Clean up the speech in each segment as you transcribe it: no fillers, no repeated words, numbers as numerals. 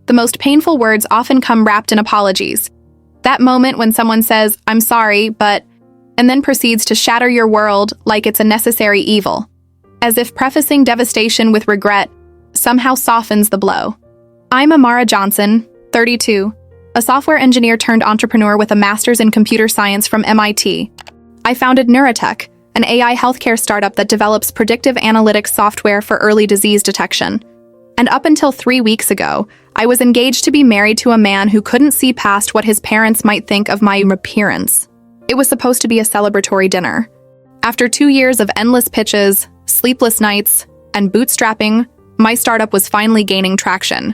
The most painful words often come wrapped in apologies. That moment when someone says, "I'm sorry, but," and then proceeds to shatter your world like it's a necessary evil. As if prefacing devastation with regret somehow softens the blow. I'm Amara Johnson, 32, a software engineer turned entrepreneur with a master's in computer science from MIT. I founded Neurotech, an AI healthcare startup that develops predictive analytics software for early disease detection. And up until 3 weeks ago, I was engaged to be married to a man who couldn't see past what his parents might think of my appearance. It was supposed to be a celebratory dinner. After 2 years of endless pitches, sleepless nights, and bootstrapping, my startup was finally gaining traction.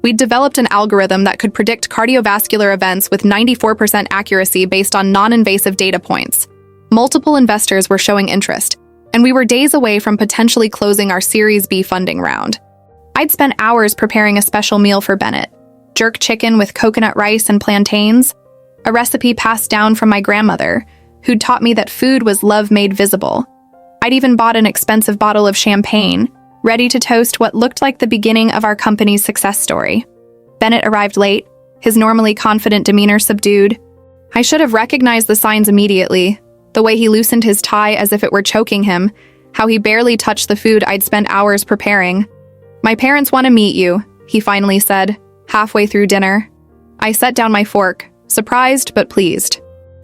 We'd developed an algorithm that could predict cardiovascular events with 94% accuracy based on non-invasive data points. Multiple investors were showing interest, and we were days away from potentially closing our Series B funding round. I'd spent hours preparing a special meal for Bennett, jerk chicken with coconut rice and plantains, a recipe passed down from my grandmother, who'd taught me that food was love made visible. I'd even bought an expensive bottle of champagne, ready to toast what looked like the beginning of our company's success story. Bennett arrived late, his normally confident demeanor subdued. I should have recognized the signs immediately, the way he loosened his tie as if it were choking him, how he barely touched the food I'd spent hours preparing. "My parents want to meet you," he finally said, halfway through dinner. I set down my fork, surprised but pleased.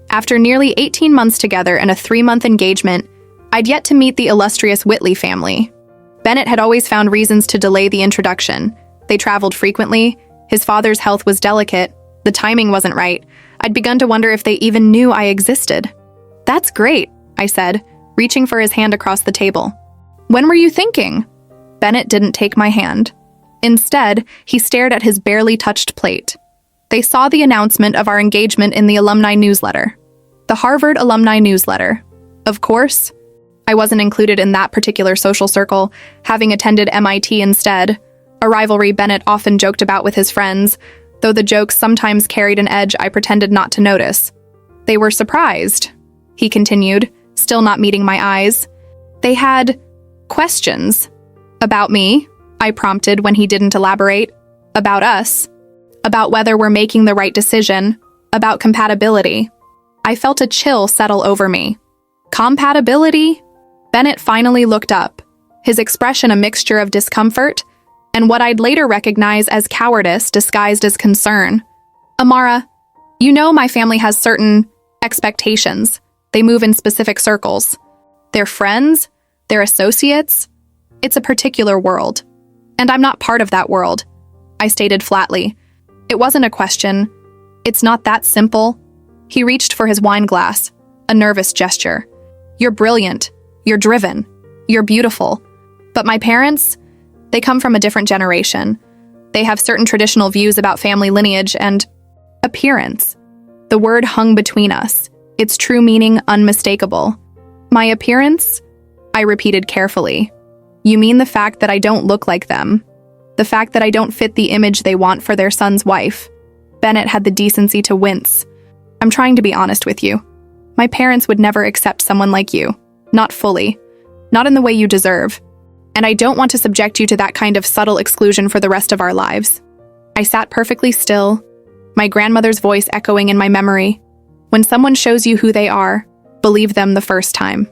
After nearly 18 months together and a 3-month engagement, I'd yet to meet the illustrious Whitney family. Bennett had always found reasons to delay the introduction. They traveled frequently, his father's health was delicate, the timing wasn't right. I'd begun to wonder if they even knew I existed. "That's great," I said, reaching for his hand across the table. "When were you thinking?" Bennett didn't take my hand. Instead, he stared at his barely touched plate. They saw the announcement of our engagement in the alumni newsletter. The Harvard alumni newsletter. Of course, I wasn't included in that particular social circle, having attended MIT instead, a rivalry Bennett often joked about with his friends, though the jokes sometimes carried an edge I pretended not to notice. "They were surprised," he continued, still not meeting my eyes. "They had questions." "About me?" I prompted when he didn't elaborate. "About us. About whether we're making the right decision. About compatibility." I felt a chill settle over me. "Compatibility?" Bennett finally looked up, his expression a mixture of discomfort and what I'd later recognize as cowardice disguised as concern. "Amara, you know my family has certain expectations. They move in specific circles. They're friends, they're associates. It's a particular world. And I'm not part of that world," I stated flatly. It wasn't a question. It's not that simple. He reached for his wine glass, a nervous gesture. "You're brilliant. You're driven. You're beautiful. But my parents, they come from a different generation. They have certain traditional views about family lineage and appearance." The word hung between us, its true meaning unmistakable. "My appearance?" I repeated carefully. "You mean the fact that I don't look like them? The fact that I don't fit the image they want for their son's wife?" Bennett had the decency to wince. "I'm trying to be honest with you. My parents would never accept someone like you. Not fully. Not in the way you deserve. And I don't want to subject you to that kind of subtle exclusion for the rest of our lives." I sat perfectly still, my grandmother's voice echoing in my memory. "When someone shows you who they are, believe them the first time."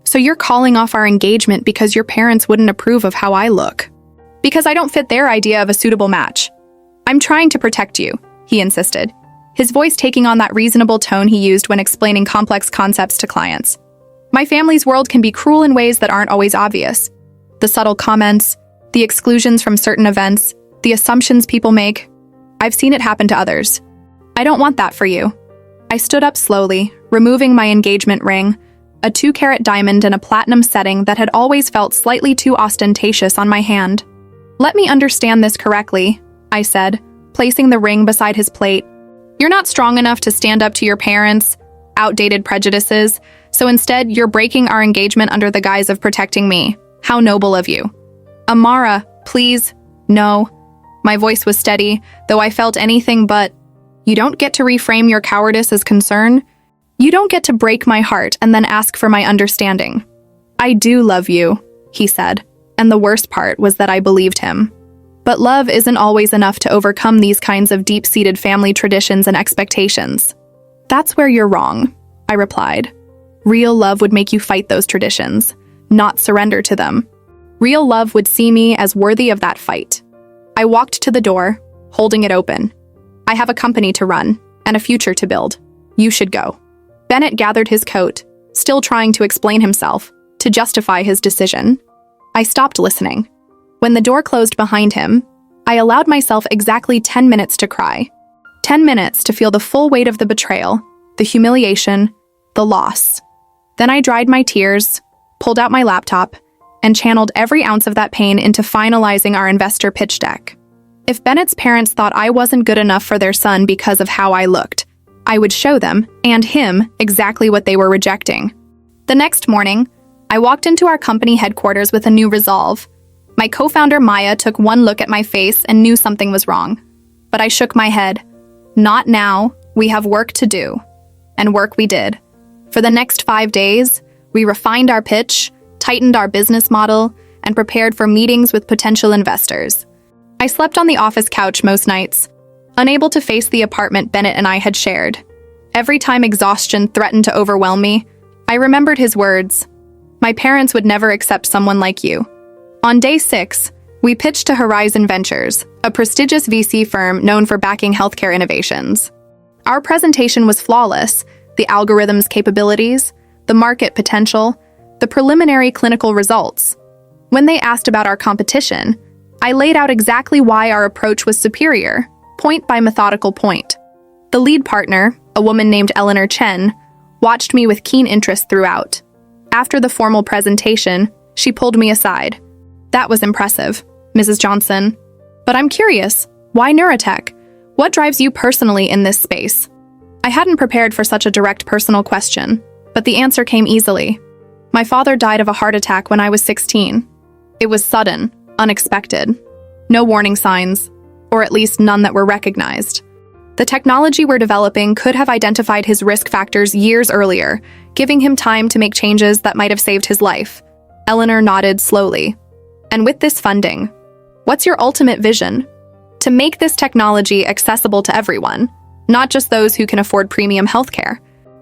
"So you're calling off our engagement because your parents wouldn't approve of how I look?" "Because I don't fit their idea of a suitable match." "I'm trying to protect you," he insisted, his voice taking on that reasonable tone he used when explaining complex concepts to clients. "My family's world can be cruel in ways that aren't always obvious. The subtle comments, the exclusions from certain events, the assumptions people make. I've seen it happen to others. I don't want that for you." I stood up slowly, removing my engagement ring, a 2-carat diamond in a platinum setting that had always felt slightly too ostentatious on my hand. "Let me understand this correctly," I said, placing the ring beside his plate. "You're not strong enough to stand up to your parents' outdated prejudices, so instead you're breaking our engagement under the guise of protecting me. How noble of you." "Amara, please, no." My voice was steady, though I felt anything but. "You don't get to reframe your cowardice as concern. You don't get to break my heart and then ask for my understanding." "I do love you," he said, and the worst part was that I believed him. But love isn't always enough to overcome these kinds of deep-seated family traditions and expectations. That's where you're wrong, I replied. Real love would make you fight those traditions, not surrender to them. Real love would see me as worthy of that fight. I walked to the door, holding it open. I have a company to run and a future to build. You should go. Bennett gathered his coat, still trying to explain himself, to justify his decision. I stopped listening. When the door closed behind him, I allowed myself exactly 10 minutes to cry. 10 minutes to feel the full weight of the betrayal, the humiliation, the loss. Then I dried my tears, pulled out my laptop, and channeled every ounce of that pain into finalizing our investor pitch deck. If Bennett's parents thought I wasn't good enough for their son because of how I looked, I would show them, and him, exactly what they were rejecting. The next morning, I walked into our company headquarters with a new resolve. My co-founder Maya took one look at my face and knew something was wrong. But I shook my head. Not now, we have work to do. And work we did. For the next 5 days, we refined our pitch, tightened our business model, and prepared for meetings with potential investors. I slept on the office couch most nights, unable to face the apartment Bennett and I had shared. Every time exhaustion threatened to overwhelm me, I remembered his words. My parents would never accept someone like you. On day 6, we pitched to Horizon Ventures, a prestigious VC firm known for backing healthcare innovations. Our presentation was flawless: the algorithm's capabilities, the market potential, the preliminary clinical results. When they asked about our competition, I laid out exactly why our approach was superior, point by methodical point. The lead partner, a woman named Eleanor Chen, watched me with keen interest throughout. After the formal presentation, she pulled me aside. That was impressive, Mrs. Johnson. But I'm curious, why neurotech? What drives you personally in this space? I hadn't prepared for such a direct personal question, but the answer came easily. My father died of a heart attack when I was 16. It was sudden, unexpected. No warning signs, or at least none that were recognized. The technology we're developing could have identified his risk factors years earlier, giving him time to make changes that might have saved his life. Eleanor nodded slowly. And with this funding, what's your ultimate vision? To make this technology accessible to everyone, not just those who can afford premium healthcare.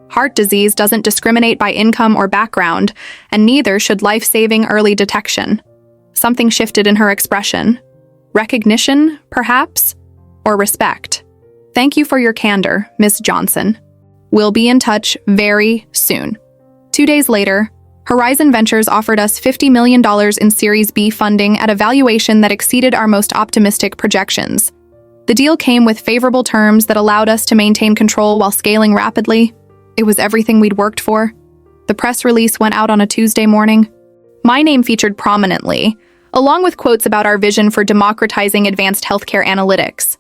Heart disease doesn't discriminate by income or background, and neither should life-saving early detection. Something shifted in her expression. Recognition, perhaps? Or respect? Thank you for your candor, Miss Johnson. We'll be in touch very soon. 2 days later, Horizon Ventures offered us $50 million in Series B funding at a valuation that exceeded our most optimistic projections. The deal came with favorable terms that allowed us to maintain control while scaling rapidly. It was everything we'd worked for. The press release went out on a Tuesday morning. My name featured prominently, along with quotes about our vision for democratizing advanced healthcare analytics.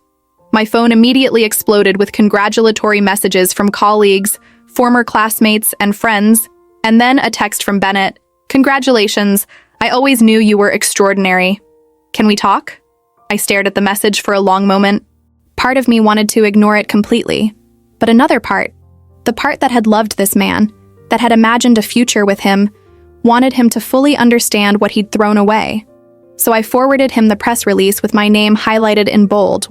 My phone immediately exploded with congratulatory messages from colleagues, former classmates, and friends, and then a text from Bennett. Congratulations, I always knew you were extraordinary. Can we talk? I stared at the message for a long moment. Part of me wanted to ignore it completely, but another part, the part that had loved this man, that had imagined a future with him, wanted him to fully understand what he'd thrown away. So I forwarded him the press release with my name highlighted in bold,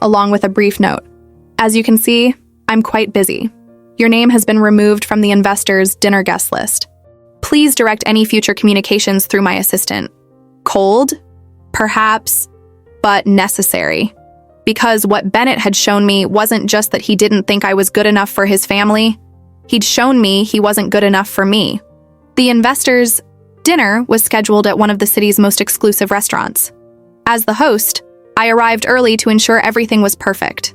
along with a brief note. As you can see, I'm quite busy. Your name has been removed from the investors' dinner guest list. Please direct any future communications through my assistant. Cold? Perhaps, but necessary. Because what Bennett had shown me wasn't just that he didn't think I was good enough for his family. He'd shown me he wasn't good enough for me. The investors' dinner was scheduled at one of the city's most exclusive restaurants. As the host, I arrived early to ensure everything was perfect.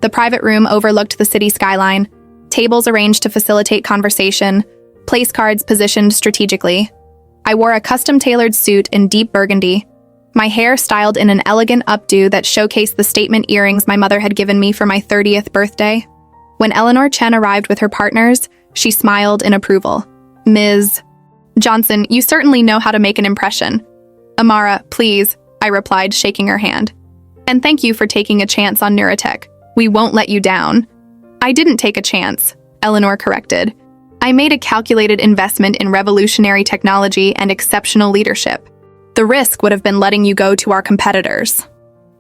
The private room overlooked the city skyline, tables arranged to facilitate conversation, place cards positioned strategically. I wore a custom-tailored suit in deep burgundy, my hair styled in an elegant updo that showcased the statement earrings my mother had given me for my 30th birthday. When Eleanor Chen arrived with her partners, she smiled in approval. Ms. Johnson, you certainly know how to make an impression. Amara, please, I replied, shaking her hand. And thank you for taking a chance on neurotech. We won't let you down. I didn't take a chance, Eleanor corrected. I made a calculated investment in revolutionary technology and exceptional leadership. The risk would have been letting you go to our competitors.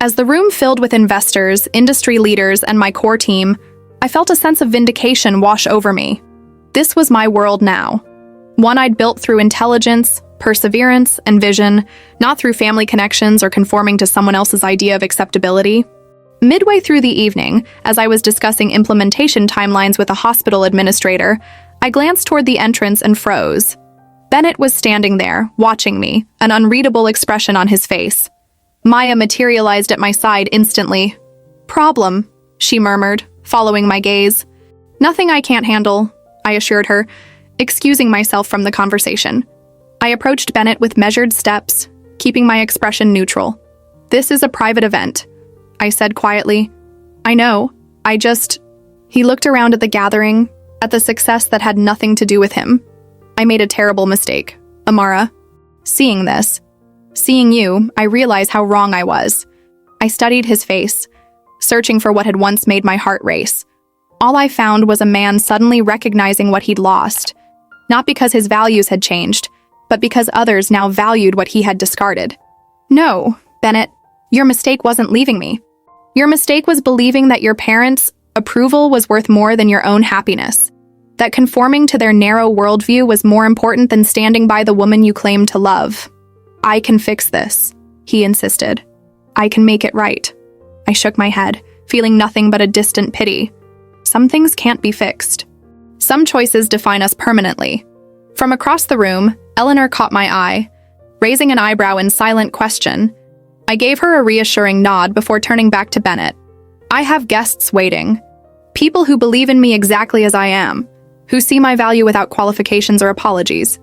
As the room filled with investors, industry leaders, and my core team, I felt a sense of vindication wash over me. This was my world now. One I'd built through intelligence, perseverance, and vision, not through family connections or conforming to someone else's idea of acceptability. Midway through the evening, as I was discussing implementation timelines with a hospital administrator, I glanced toward the entrance and froze. Bennett was standing there, watching me, an unreadable expression on his face. Maya materialized at my side instantly. "Problem," she murmured, following my gaze. "Nothing I can't handle," I assured her, excusing myself from the conversation. I approached Bennett with measured steps, keeping my expression neutral. "This is a private event," I said quietly. "I know, He looked around at the gathering, at the success that had nothing to do with him. "I made a terrible mistake, Amara. Seeing you, I realize how wrong I was." I studied his face, searching for what had once made my heart race. All I found was a man suddenly recognizing what he'd lost, not because his values had changed, but because others now valued what he had discarded. "No, Bennett, your mistake wasn't leaving me. Your mistake was believing that your parents' approval was worth more than your own happiness, that conforming to their narrow worldview was more important than standing by the woman you claimed to love. I can fix this," he insisted. "I can make it right." I shook my head, feeling nothing but a distant pity. Some things can't be fixed. Some choices define us permanently. From across the room, Eleanor caught my eye, raising an eyebrow in silent question. I gave her a reassuring nod before turning back to Bennett. "I have guests waiting. People who believe in me exactly as I am, who see my value without qualifications or apologies.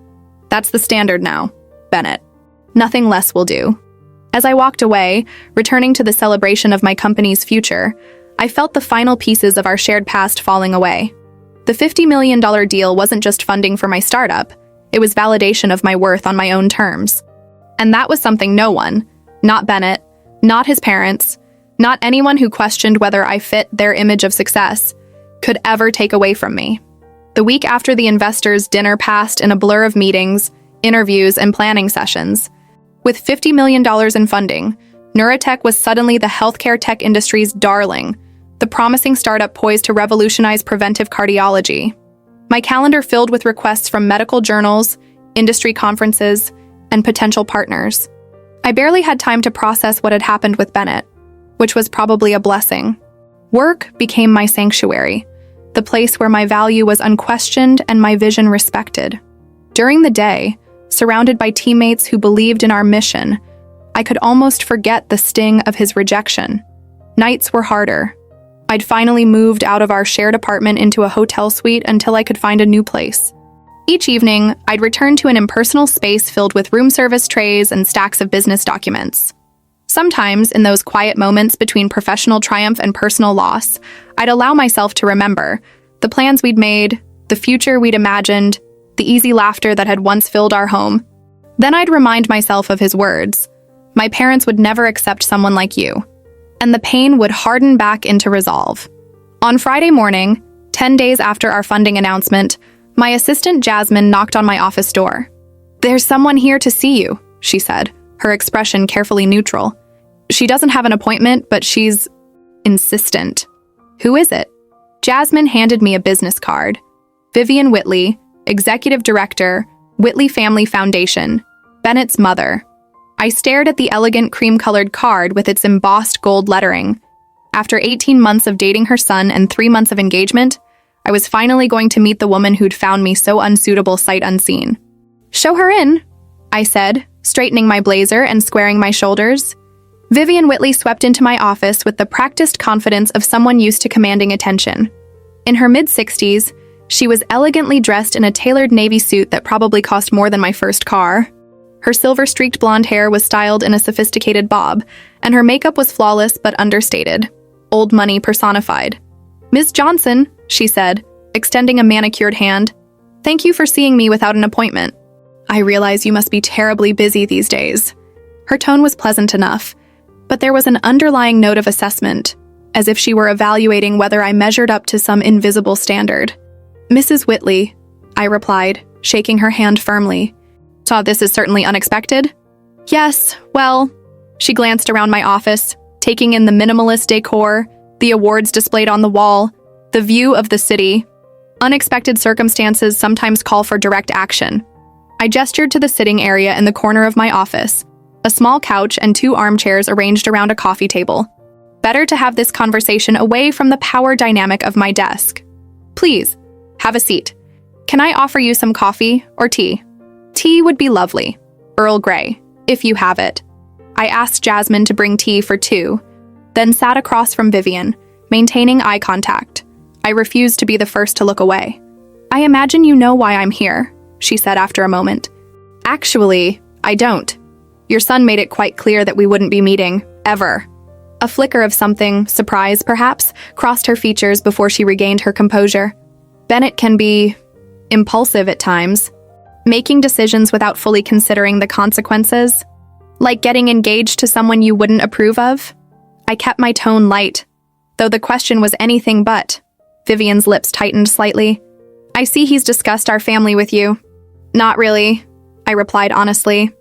That's the standard now, Bennett. Nothing less will do." As I walked away, returning to the celebration of my company's future, I felt the final pieces of our shared past falling away. The $50 million deal wasn't just funding for my startup, it was validation of my worth on my own terms. And that was something no one, not Bennett, not his parents, not anyone who questioned whether I fit their image of success, could ever take away from me. The week after the investors' dinner passed in a blur of meetings, interviews, and planning sessions. With $50 million in funding, Neurotech was suddenly the healthcare tech industry's darling, the promising startup poised to revolutionize preventive cardiology. My calendar filled with requests from medical journals, industry conferences, and potential partners. I barely had time to process what had happened with Bennett, which was probably a blessing. Work became my sanctuary, the place where my value was unquestioned and my vision respected. During the day, surrounded by teammates who believed in our mission, I could almost forget the sting of his rejection. Nights were harder. I'd finally moved out of our shared apartment into a hotel suite until I could find a new place. Each evening, I'd return to an impersonal space filled with room service trays and stacks of business documents. Sometimes, in those quiet moments between professional triumph and personal loss, I'd allow myself to remember the plans we'd made, the future we'd imagined, the easy laughter that had once filled our home. Then I'd remind myself of his words. My parents would never accept someone like you. And the pain would harden back into resolve. On Friday morning, 10 days after our funding announcement, my assistant Jasmine knocked on my office door. "There's someone here to see you," she said, her expression carefully neutral. "She doesn't have an appointment, but she's insistent." "Who is it?" Jasmine handed me a business card. Vivian Whitley, Executive Director, Whitley Family Foundation, Bennett's mother. I stared at the elegant cream-colored card with its embossed gold lettering. After 18 months of dating her son and 3 months of engagement, I was finally going to meet the woman who'd found me so unsuitable sight unseen. "Show her in," I said, straightening my blazer and squaring my shoulders. Vivian Whitley swept into my office with the practiced confidence of someone used to commanding attention. In her mid-60s, she was elegantly dressed in a tailored navy suit that probably cost more than my first car. Her silver-streaked blonde hair was styled in a sophisticated bob, and her makeup was flawless but understated. Old money personified. "Ms. Johnson," she said, extending a manicured hand. "Thank you for seeing me without an appointment. I realize you must be terribly busy these days." Her tone was pleasant enough, but there was an underlying note of assessment, as if she were evaluating whether I measured up to some invisible standard. "Mrs. Whitley," I replied, shaking her hand firmly. "So this is certainly unexpected?" "Yes, well," she glanced around my office. taking in the minimalist decor, the awards displayed on the wall, the view of the city. Unexpected circumstances sometimes call for direct action. I gestured to the sitting area in the corner of my office, a small couch and 2 armchairs arranged around a coffee table. Better to have this conversation away from the power dynamic of my desk. Please, have a seat. Can I offer you some coffee or tea? Tea would be lovely. Earl Grey, if you have it. I asked Jasmine to bring tea for 2, then sat across from Vivian, maintaining eye contact. I refused to be the first to look away. I imagine you know why I'm here, she said after a moment. Actually, I don't. Your son made it quite clear that we wouldn't be meeting, ever. A flicker of something, surprise perhaps, crossed her features before she regained her composure. Bennett can be impulsive at times, making decisions without fully considering the consequences, like getting engaged to someone you wouldn't approve of. I kept my tone light, though the question was anything but. Vivian's lips tightened slightly. I see he's discussed our family with you. Not really, I replied honestly.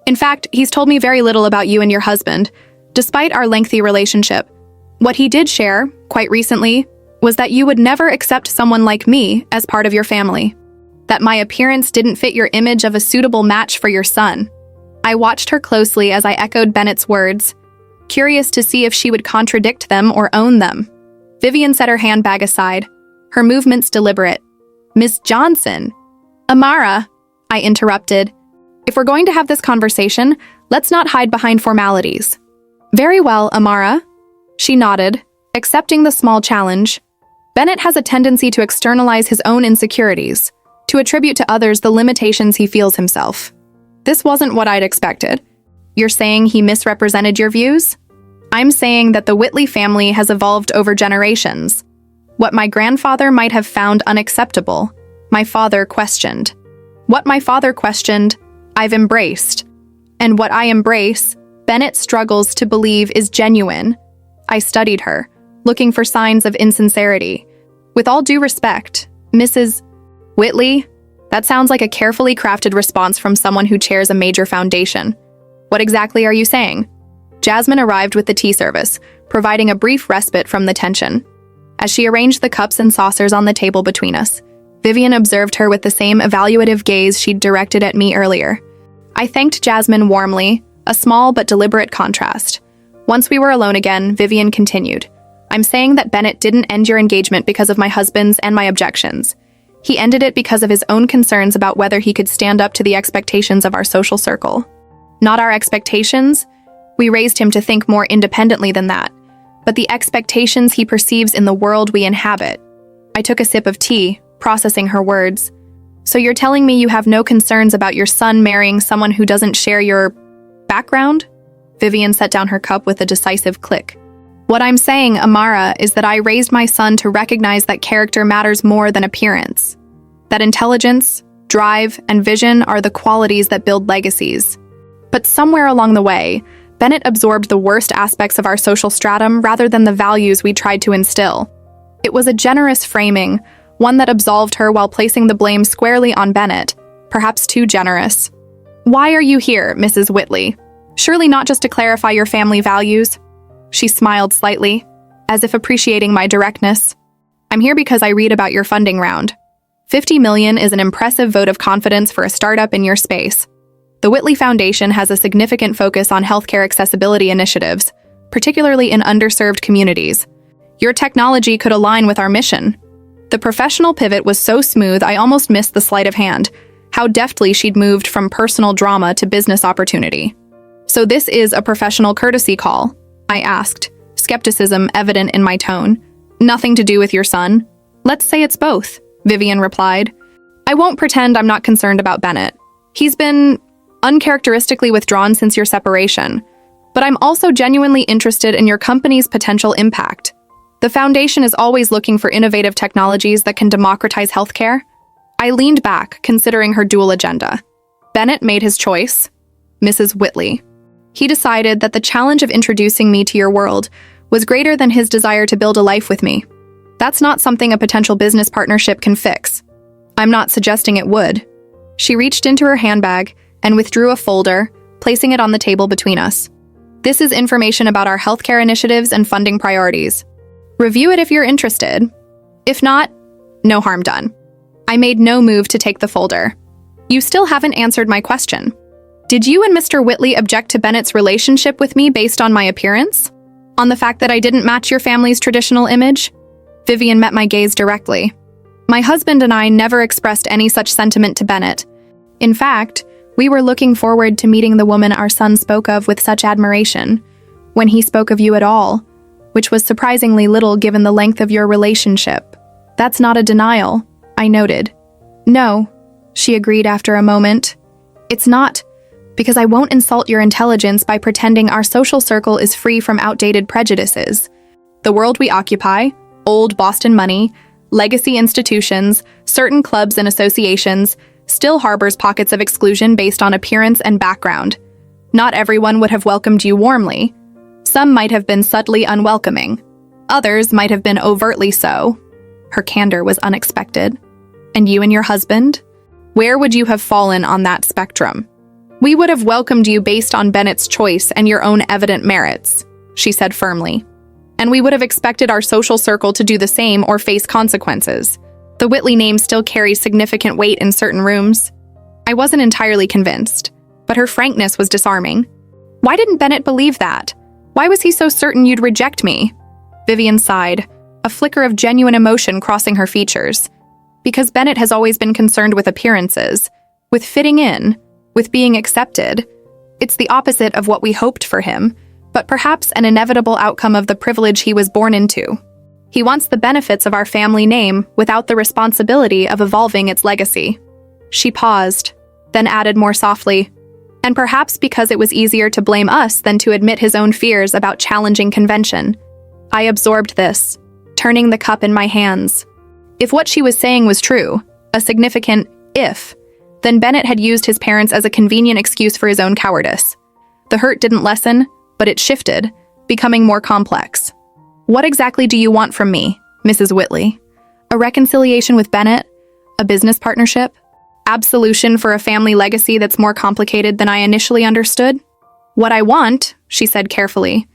In fact, he's told me very little about you and your husband, despite our lengthy relationship. What he did share, quite recently, was that you would never accept someone like me as part of your family. That my appearance didn't fit your image of a suitable match for your son. I watched her closely as I echoed Bennett's words, curious to see if she would contradict them or own them. Vivian set her handbag aside, her movements deliberate. Miss Johnson. Amara, I interrupted. If we're going to have this conversation, let's not hide behind formalities. Very well, Amara. She nodded, accepting the small challenge. Bennett has a tendency to externalize his own insecurities, to attribute to others the limitations he feels himself. This wasn't what I'd expected. You're saying he misrepresented your views? I'm saying that the Whitley family has evolved over generations. What my grandfather might have found unacceptable, my father questioned. What my father questioned, I've embraced. And what I embrace, Bennett struggles to believe is genuine. I studied her, looking for signs of insincerity. With all due respect, Mrs. Whitley, that sounds like a carefully crafted response from someone who chairs a major foundation. What exactly are you saying? Jasmine arrived with the tea service, providing a brief respite from the tension. As she arranged the cups and saucers on the table between us, Vivian observed her with the same evaluative gaze she'd directed at me earlier. I thanked Jasmine warmly, a small but deliberate contrast. Once we were alone again, Vivian continued. I'm saying that Bennett didn't end your engagement because of my husband's and my objections. He ended it because of his own concerns about whether he could stand up to the expectations of our social circle. Not our expectations. We raised him to think more independently than that, but the expectations he perceives in the world we inhabit. I took a sip of tea, processing her words. So you're telling me you have no concerns about your son marrying someone who doesn't share your background? Vivian set down her cup with a decisive click. What I'm saying, Amara, is that I raised my son to recognize that character matters more than appearance. That intelligence, drive, and vision are the qualities that build legacies. But somewhere along the way, Bennett absorbed the worst aspects of our social stratum rather than the values we tried to instill. It was a generous framing, one that absolved her while placing the blame squarely on Bennett, perhaps too generous. Why are you here, Mrs. Whitley? Surely not just to clarify your family values? She smiled slightly, as if appreciating my directness. I'm here because I read about your funding round. $50 million is an impressive vote of confidence for a startup in your space. The Whitley Foundation has a significant focus on healthcare accessibility initiatives, particularly in underserved communities. Your technology could align with our mission. The professional pivot was so smooth I almost missed the sleight of hand, how deftly she'd moved from personal drama to business opportunity. So this is a professional courtesy call? I asked, skepticism evident in my tone. Nothing to do with your son? Let's say it's both, Vivian replied. I won't pretend I'm not concerned about Bennett. He's been uncharacteristically withdrawn since your separation, but I'm also genuinely interested in your company's potential impact. The foundation is always looking for innovative technologies that can democratize healthcare. I leaned back, considering her dual agenda. Bennett made his choice. Mrs. Whitley. He decided that the challenge of introducing me to your world was greater than his desire to build a life with me. That's not something a potential business partnership can fix. I'm not suggesting it would. She reached into her handbag and withdrew a folder, placing it on the table between us. This is information about our healthcare initiatives and funding priorities. Review it if you're interested. If not, no harm done. I made no move to take the folder. You still haven't answered my question. Did you and Mr. Whitley object to Bennett's relationship with me based on my appearance? On the fact that I didn't match your family's traditional image? Vivian met my gaze directly. My husband and I never expressed any such sentiment to Bennett. In fact, we were looking forward to meeting the woman our son spoke of with such admiration, when he spoke of you at all, which was surprisingly little given the length of your relationship. That's not a denial, I noted. No, she agreed after a moment. It's not, because I won't insult your intelligence by pretending our social circle is free from outdated prejudices. The world we occupy, old Boston money, legacy institutions, certain clubs and associations, still harbors pockets of exclusion based on appearance and background. Not everyone would have welcomed you warmly. Some might have been subtly unwelcoming. Others might have been overtly so. Her candor was unexpected. And you and your husband? Where would you have fallen on that spectrum? We would have welcomed you based on Bennett's choice and your own evident merits, she said firmly. And we would have expected our social circle to do the same or face consequences. The Whitley name still carries significant weight in certain rooms. I wasn't entirely convinced, but her frankness was disarming. Why didn't Bennett believe that? Why was he so certain you'd reject me? Vivian sighed, a flicker of genuine emotion crossing her features. Because Bennett has always been concerned with appearances, with fitting in, with being accepted. It's the opposite of what we hoped for him, but perhaps an inevitable outcome of the privilege he was born into. He wants the benefits of our family name without the responsibility of evolving its legacy. She paused, then added more softly, and perhaps because it was easier to blame us than to admit his own fears about challenging convention. I absorbed this, turning the cup in my hands. If what she was saying was true, a significant if, then Bennett had used his parents as a convenient excuse for his own cowardice. The hurt didn't lessen, but it shifted, becoming more complex. What exactly do you want from me, Mrs. Whitley? A reconciliation with Bennett? A business partnership? Absolution for a family legacy that's more complicated than I initially understood? What I want, she said carefully,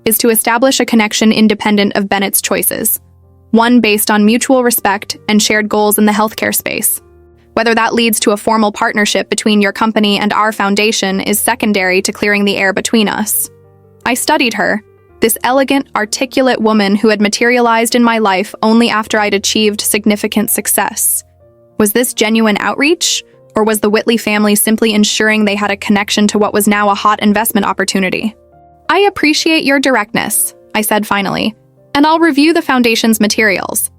is to establish a connection independent of Bennett's choices. One based on mutual respect and shared goals in the healthcare space. Whether that leads to a formal partnership between your company and our foundation is secondary to clearing the air between us. I studied her, this elegant, articulate woman who had materialized in my life only after I'd achieved significant success. Was this genuine outreach, or was the Whitley family simply ensuring they had a connection to what was now a hot investment opportunity? I appreciate your directness, I said finally, and I'll review the foundation's materials.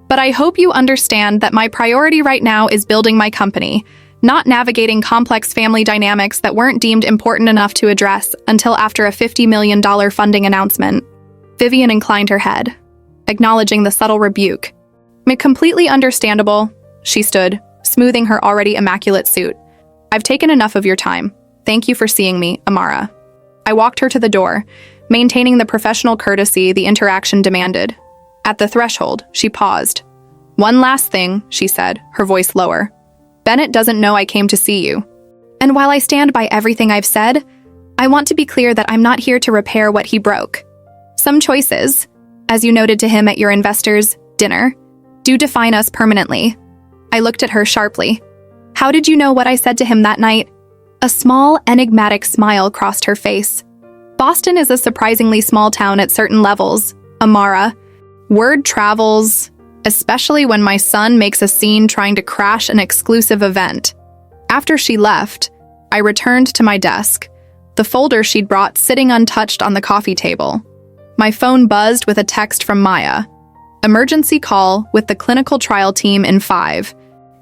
But I hope you understand that my priority right now is building my company, not navigating complex family dynamics that weren't deemed important enough to address until after a $50 million funding announcement. Vivian inclined her head, acknowledging the subtle rebuke. Completely understandable, she stood, smoothing her already immaculate suit. I've taken enough of your time. Thank you for seeing me, Amara. I walked her to the door, maintaining the professional courtesy the interaction demanded. At the threshold, she paused. One last thing, she said, her voice lower. Bennett doesn't know I came to see you. And while I stand by everything I've said, I want to be clear that I'm not here to repair what he broke. Some choices, as you noted to him at your investors' dinner, do define us permanently. I looked at her sharply. How did you know what I said to him that night? A small, enigmatic smile crossed her face. Boston is a surprisingly small town at certain levels, Amara. Word travels, especially when my son makes a scene trying to crash an exclusive event. After she left, I returned to my desk, the folder she'd brought sitting untouched on the coffee table. My phone buzzed with a text from Maya. Emergency call with the clinical trial team in 5.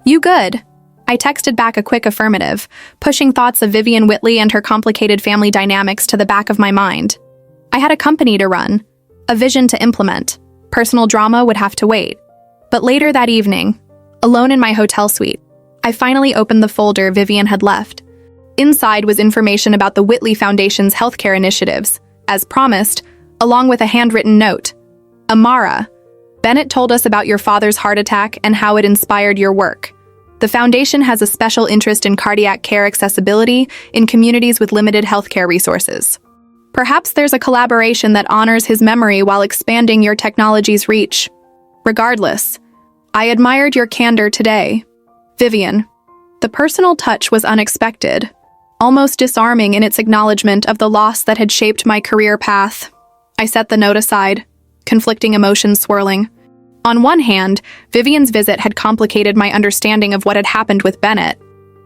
You good? I texted back a quick affirmative, pushing thoughts of Vivian Whitley and her complicated family dynamics to the back of my mind. I had a company to run, a vision to implement. Personal drama would have to wait. But later that evening, alone in my hotel suite, I finally opened the folder Vivian had left. Inside was information about the Whitley Foundation's healthcare initiatives, as promised, along with a handwritten note. Amara, Bennett told us about your father's heart attack and how it inspired your work. The foundation has a special interest in cardiac care accessibility in communities with limited healthcare resources. Perhaps there's a collaboration that honors his memory while expanding your technology's reach. Regardless, I admired your candor today. Vivian. The personal touch was unexpected, almost disarming in its acknowledgement of the loss that had shaped my career path. I set the note aside, conflicting emotions swirling. On one hand, Vivian's visit had complicated my understanding of what had happened with Bennett.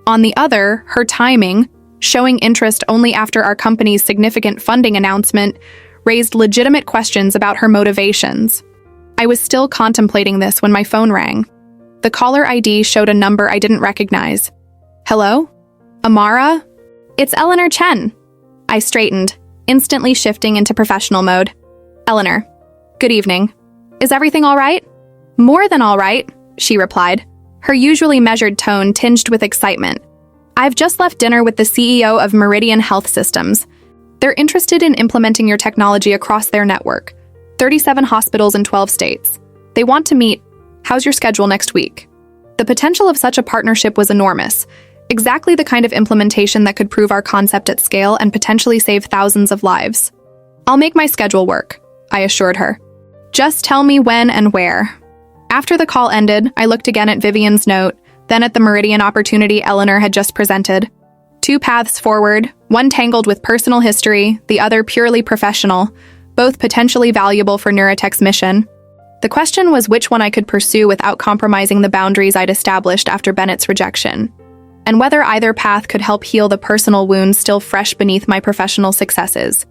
On the other, her timing, showing interest only after our company's significant funding announcement, raised legitimate questions about her motivations. I was still contemplating this when my phone rang. The caller ID showed a number I didn't recognize. Hello? Amara? It's Eleanor Chen. I straightened, instantly shifting into professional mode. Eleanor. Good evening. Is everything all right? More than all right, she replied, her usually measured tone tinged with excitement. I've just left dinner with the CEO of Meridian Health Systems. They're interested in implementing your technology across their network. 37 hospitals in 12 states. They want to meet. How's your schedule next week? The potential of such a partnership was enormous. Exactly the kind of implementation that could prove our concept at scale and potentially save thousands of lives. I'll make my schedule work, I assured her. Just tell me when and where. After the call ended, I looked again at Vivian's note, then at the Meridian opportunity Eleanor had just presented. 2 paths forward, one tangled with personal history, the other purely professional, both potentially valuable for Neurotech's mission. The question was which one I could pursue without compromising the boundaries I'd established after Bennett's rejection, and whether either path could help heal the personal wounds still fresh beneath my professional successes.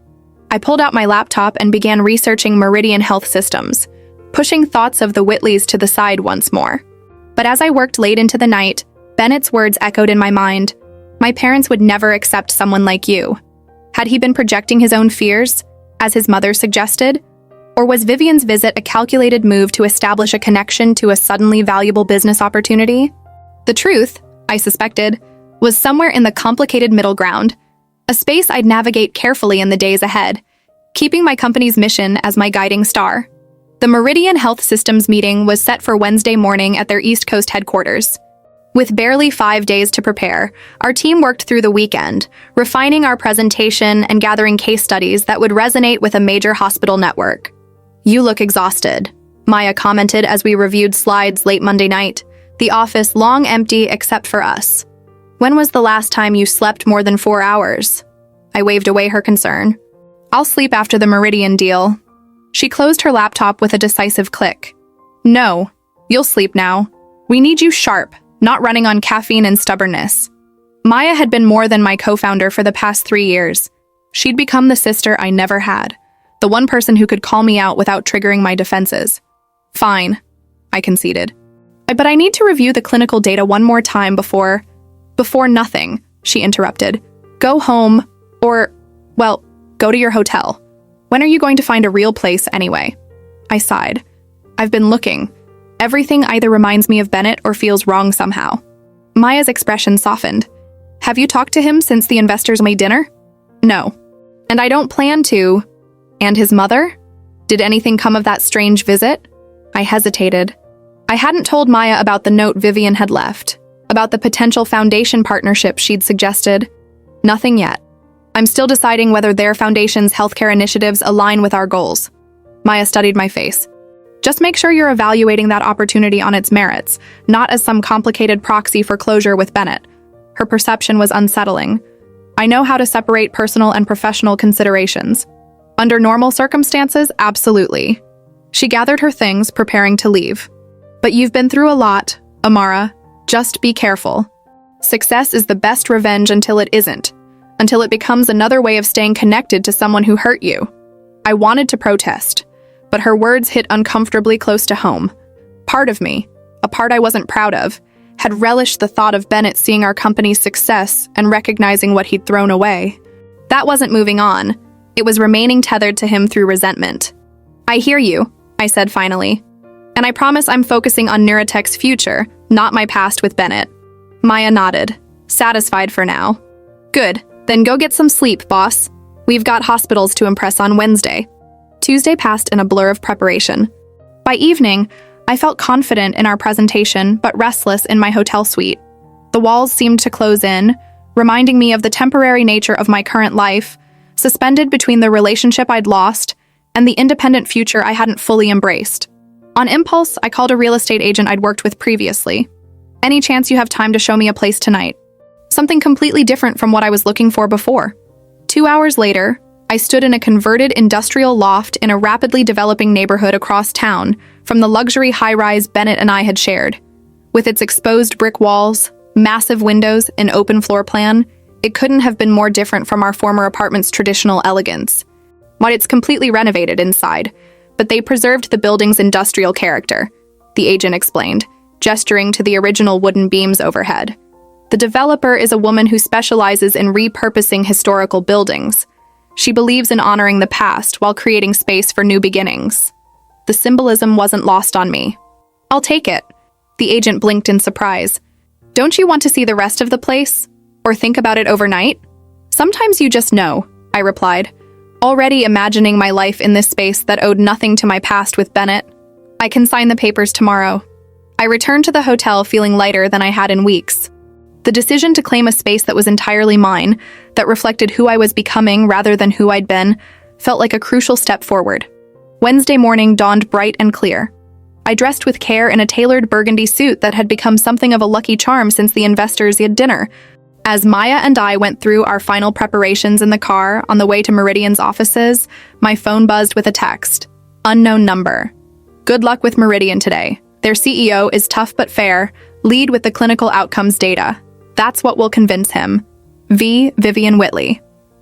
I pulled out my laptop and began researching Meridian Health Systems, pushing thoughts of the Whitleys to the side once more. But as I worked late into the night, Bennett's words echoed in my mind. My parents would never accept someone like you. Had he been projecting his own fears, as his mother suggested? Or was Vivian's visit a calculated move to establish a connection to a suddenly valuable business opportunity? The truth, I suspected, was somewhere in the complicated middle ground, a space I'd navigate carefully in the days ahead, keeping my company's mission as my guiding star. The Meridian Health Systems meeting was set for Wednesday morning at their East Coast headquarters. With barely 5 days to prepare, our team worked through the weekend, refining our presentation and gathering case studies that would resonate with a major hospital network. You look exhausted, Maya commented as we reviewed slides late Monday night, the office long empty except for us. When was the last time you slept more than 4 hours? I waved away her concern. I'll sleep after the Meridian deal. She closed her laptop with a decisive click. No, you'll sleep now. We need you sharp, not running on caffeine and stubbornness. Maya had been more than my co-founder for the past 3 years. She'd become the sister I never had, the one person who could call me out without triggering my defenses. Fine, I conceded. But I need to review the clinical data one more time before nothing, she interrupted. Go home, or, well, go to your hotel. When are you going to find a real place anyway? I sighed. I've been looking. Everything either reminds me of Bennett or feels wrong somehow. Maya's expression softened. Have you talked to him since the investors made dinner? No. And I don't plan to. And his mother? Did anything come of that strange visit? I hesitated. I hadn't told Maya about the note Vivian had left, about the potential foundation partnership she'd suggested. Nothing yet. I'm still deciding whether their foundation's healthcare initiatives align with our goals. Maya studied my face. Just make sure you're evaluating that opportunity on its merits, not as some complicated proxy for closure with Bennett. Her perception was unsettling. I know how to separate personal and professional considerations. Under normal circumstances, absolutely. She gathered her things, preparing to leave. But you've been through a lot, Amara. Just be careful. Success is the best revenge until it isn't, until it becomes another way of staying connected to someone who hurt you. I wanted to protest, but her words hit uncomfortably close to home. Part of me, a part I wasn't proud of, had relished the thought of Bennett seeing our company's success and recognizing what he'd thrown away. That wasn't moving on. It was remaining tethered to him through resentment. I hear you, I said finally. And I promise I'm focusing on Neurotech's future, not my past with Bennett. Maya nodded, satisfied for now. Good, then go get some sleep, boss. We've got hospitals to impress on Wednesday. Tuesday passed in a blur of preparation. By evening, I felt confident in our presentation, but restless in my hotel suite. The walls seemed to close in, reminding me of the temporary nature of my current life, suspended between the relationship I'd lost and the independent future I hadn't fully embraced. On impulse, I called a real estate agent I'd worked with previously. "Any chance you have time to show me a place tonight?" Something completely different from what I was looking for before. 2 hours later, I stood in a converted industrial loft in a rapidly developing neighborhood across town from the luxury high-rise Bennett and I had shared. With its exposed brick walls, massive windows, and open floor plan, it couldn't have been more different from our former apartment's traditional elegance. But it's completely renovated inside, but they preserved the building's industrial character, the agent explained, gesturing to the original wooden beams overhead. The developer is a woman who specializes in repurposing historical buildings. She believes in honoring the past while creating space for new beginnings. The symbolism wasn't lost on me. "I'll take it." The agent blinked in surprise. "Don't you want to see the rest of the place? Or think about it overnight?" "Sometimes you just know," I replied, already imagining my life in this space that owed nothing to my past with Bennett. "I can sign the papers tomorrow." I returned to the hotel feeling lighter than I had in weeks. The decision to claim a space that was entirely mine, that reflected who I was becoming rather than who I'd been, felt like a crucial step forward. Wednesday morning dawned bright and clear. I dressed with care in a tailored burgundy suit that had become something of a lucky charm since the investors had dinner. As Maya and I went through our final preparations in the car on the way to Meridian's offices, my phone buzzed with a text. Unknown number. "Good luck with Meridian today. Their CEO is tough but fair. Lead with the clinical outcomes data. That's what will convince him. Vivian Whitley."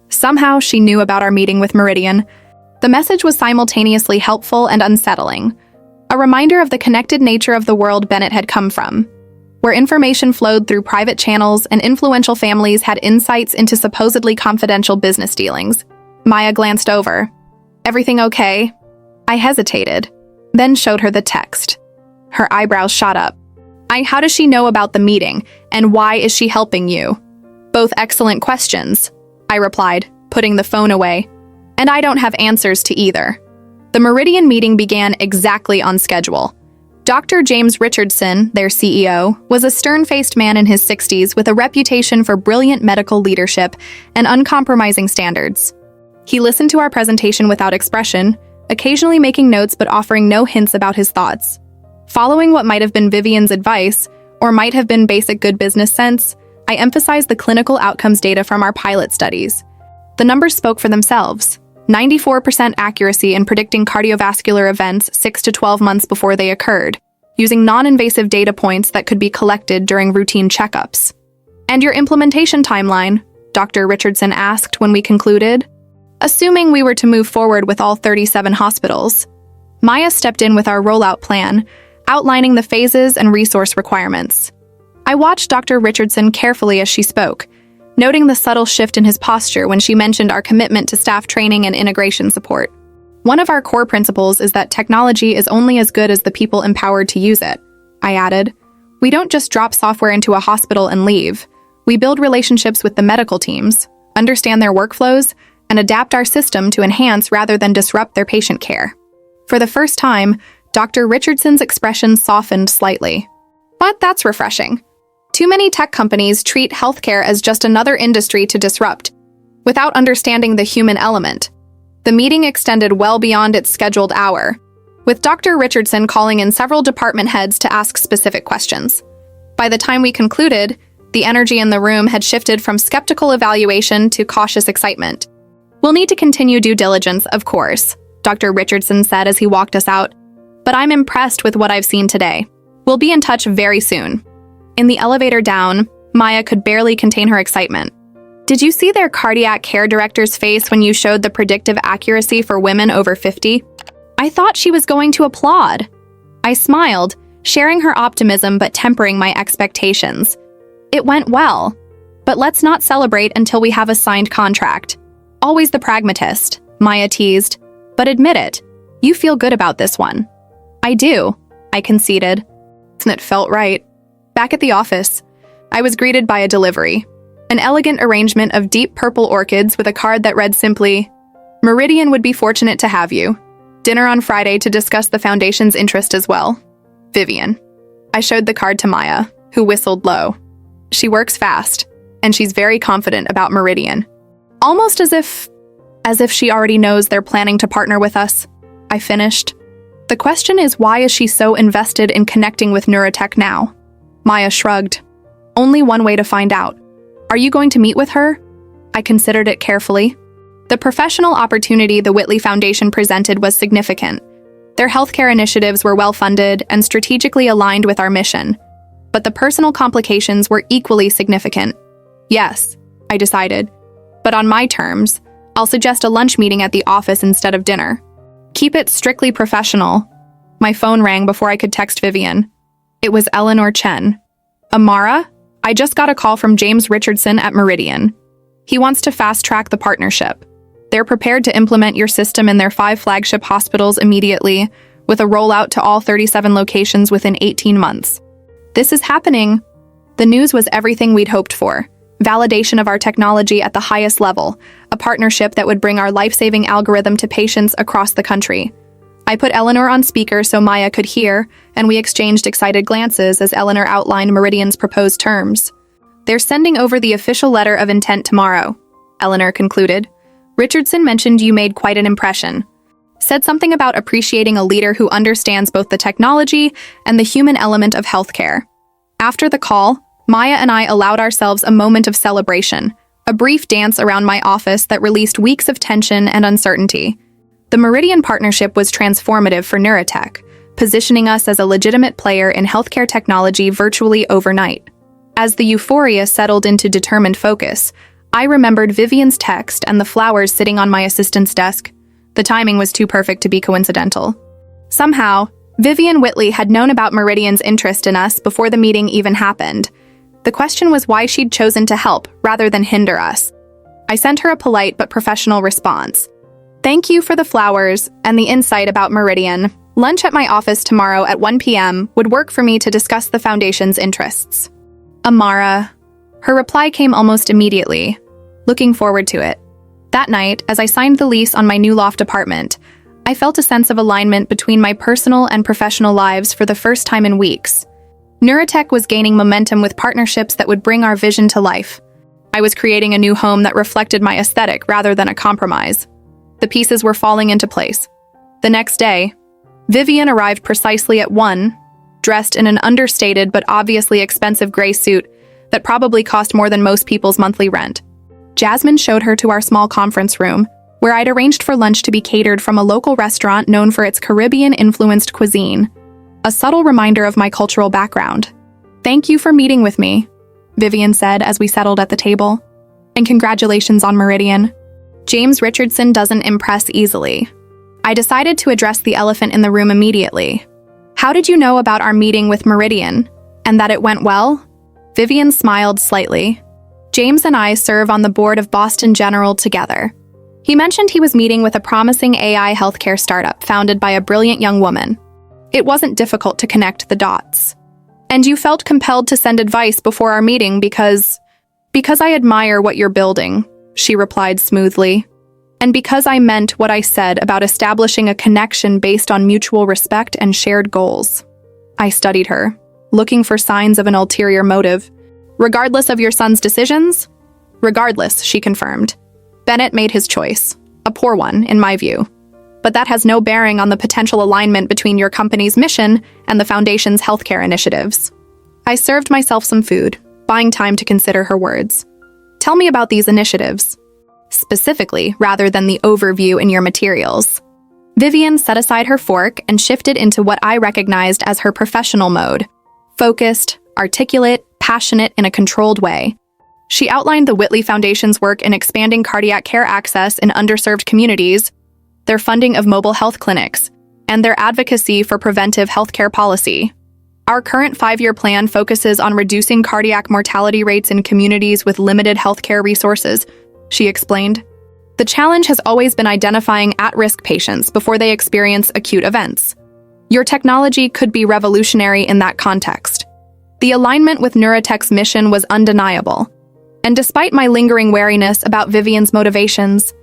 Somehow she knew about our meeting with Meridian. The message was simultaneously helpful and unsettling. A reminder of the connected nature of the world Bennett had come from, where information flowed through private channels and influential families had insights into supposedly confidential business dealings. Maya glanced over. "Everything okay?" I hesitated, then showed her the text. Her eyebrows shot up. "How does she know about the meeting, and why is she helping you?" "Both excellent questions," I replied, putting the phone away. "And I don't have answers to either." The Meridian meeting began exactly on schedule. Dr. James Richardson, their CEO, was a stern-faced man in his 60s with a reputation for brilliant medical leadership and uncompromising standards. He listened to our presentation without expression, occasionally making notes but offering no hints about his thoughts. Following what might have been Vivian's advice, or might have been basic good business sense, I emphasized the clinical outcomes data from our pilot studies. The numbers spoke for themselves. 94% accuracy in predicting cardiovascular events 6 to 12 months before they occurred, using non-invasive data points that could be collected during routine checkups. "And your implementation timeline?" Dr. Richardson asked when we concluded. "Assuming we were to move forward with all 37 hospitals." Maya stepped in with our rollout plan, outlining the phases and resource requirements. I watched Dr. Richardson carefully as she spoke, noting the subtle shift in his posture when she mentioned our commitment to staff training and integration support. "One of our core principles is that technology is only as good as the people empowered to use it," I added. "We don't just drop software into a hospital and leave. We build relationships with the medical teams, understand their workflows, and adapt our system to enhance rather than disrupt their patient care." For the first time, Dr. Richardson's expression softened slightly. "But that's refreshing. Too many tech companies treat healthcare as just another industry to disrupt, without understanding the human element." The meeting extended well beyond its scheduled hour, with Dr. Richardson calling in several department heads to ask specific questions. By the time we concluded, the energy in the room had shifted from skeptical evaluation to cautious excitement. "We'll need to continue due diligence, of course," Dr. Richardson said as he walked us out. "But I'm impressed with what I've seen today. We'll be in touch very soon." In the elevator down, Maya could barely contain her excitement. "Did you see their cardiac care director's face when you showed the predictive accuracy for women over 50? I thought she was going to applaud." I smiled, sharing her optimism but tempering my expectations. "It went well, but let's not celebrate until we have a signed contract." "Always the pragmatist," Maya teased. "But admit it, you feel good about this one." "I do," I conceded. And it felt right. Back at the office, I was greeted by a delivery. An elegant arrangement of deep purple orchids with a card that read simply, "Meridian would be fortunate to have you. Dinner on Friday to discuss the foundation's interest as well. Vivian." I showed the card to Maya, who whistled low. She works fast, and she's very confident about Meridian. Almost as if As if she already knows they're planning to partner with us, I finished. The question is, why is she so invested in connecting with Neurotech now? Maya shrugged. Only one way to find out. Are you going to meet with her? I considered it carefully. The professional opportunity the Whitney Foundation presented was significant. Their healthcare initiatives were well-funded and strategically aligned with our mission. But the personal complications were equally significant. Yes, I decided. But on my terms, I'll suggest a lunch meeting at the office instead of dinner. Keep it strictly professional. My phone rang before I could text Vivian. It was Eleanor Chen. Amara, I just got a call from James Richardson at Meridian. He wants to fast-track the partnership. They're prepared to implement your system in their 5 flagship hospitals immediately, with a rollout to all 37 locations within 18 months. This is happening. The news was everything we'd hoped for. Validation of our technology at the highest level, a partnership that would bring our life-saving algorithm to patients across the country. I put Eleanor on speaker so Maya could hear, and we exchanged excited glances as Eleanor outlined Meridian's proposed terms. They're sending over the official letter of intent tomorrow, Eleanor concluded. Richardson mentioned you made quite an impression. Said something about appreciating a leader who understands both the technology and the human element of healthcare. After the call, Maya and I allowed ourselves a moment of celebration, a brief dance around my office that released weeks of tension and uncertainty. The Meridian partnership was transformative for Neurotech, positioning us as a legitimate player in healthcare technology virtually overnight. As the euphoria settled into determined focus, I remembered Vivian's text and the flowers sitting on my assistant's desk. The timing was too perfect to be coincidental. Somehow, Vivian Whitney had known about Meridian's interest in us before the meeting even happened. The question was why she'd chosen to help rather than hinder us. I sent her a polite but professional response. Thank you for the flowers and the insight about Meridian. Lunch at my office tomorrow at 1 p.m. would work for me to discuss the Foundation's interests. Amara. Her reply came almost immediately. Looking forward to it. That night, as I signed the lease on my new loft apartment, I felt a sense of alignment between my personal and professional lives for the first time in weeks. Neurotech was gaining momentum with partnerships that would bring our vision to life. I was creating a new home that reflected my aesthetic rather than a compromise. The pieces were falling into place. The next day, Vivian arrived precisely at 1, dressed in an understated but obviously expensive gray suit that probably cost more than most people's monthly rent. Jasmine showed her to our small conference room, where I'd arranged for lunch to be catered from a local restaurant known for its Caribbean-influenced cuisine, a subtle reminder of my cultural background. Thank you for meeting with me, Vivian said as we settled at the table. And congratulations on Meridian. James Richardson doesn't impress easily. I decided to address the elephant in the room immediately. How did you know about our meeting with Meridian, and that it went well? Vivian smiled slightly. James and I serve on the board of Boston General together. He mentioned he was meeting with a promising AI healthcare startup founded by a brilliant young woman. It wasn't difficult to connect the dots. And you felt compelled to send advice before our meeting because I admire what you're building, she replied smoothly. And because I meant what I said about establishing a connection based on mutual respect and shared goals. I studied her, looking for signs of an ulterior motive. Regardless of your son's decisions? Regardless, she confirmed. Bennett made his choice. A poor one, in my view. But that has no bearing on the potential alignment between your company's mission and the Foundation's healthcare initiatives. I served myself some food, buying time to consider her words. Tell me about these initiatives. Specifically, rather than the overview in your materials. Vivian set aside her fork and shifted into what I recognized as her professional mode. Focused, articulate, passionate in a controlled way. She outlined the Whitney Foundation's work in expanding cardiac care access in underserved communities, their funding of mobile health clinics, and their advocacy for preventive healthcare policy. Our current 5-year plan focuses on reducing cardiac mortality rates in communities with limited healthcare resources, she explained. The challenge has always been identifying at-risk patients before they experience acute events. Your technology could be revolutionary in that context. The alignment with Neurotech's mission was undeniable, and despite my lingering wariness about Vivian's motivations,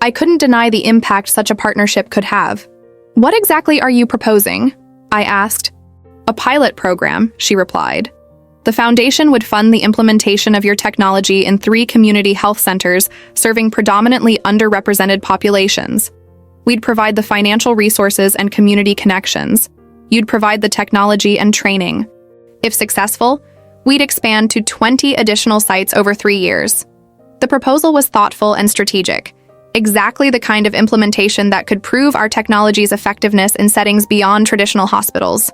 I couldn't deny the impact such a partnership could have. What exactly are you proposing? I asked. A pilot program, she replied. The foundation would fund the implementation of your technology in 3 community health centers serving predominantly underrepresented populations. We'd provide the financial resources and community connections. You'd provide the technology and training. If successful, we'd expand to 20 additional sites over 3 years. The proposal was thoughtful and strategic, exactly the kind of implementation that could prove our technology's effectiveness in settings beyond traditional hospitals.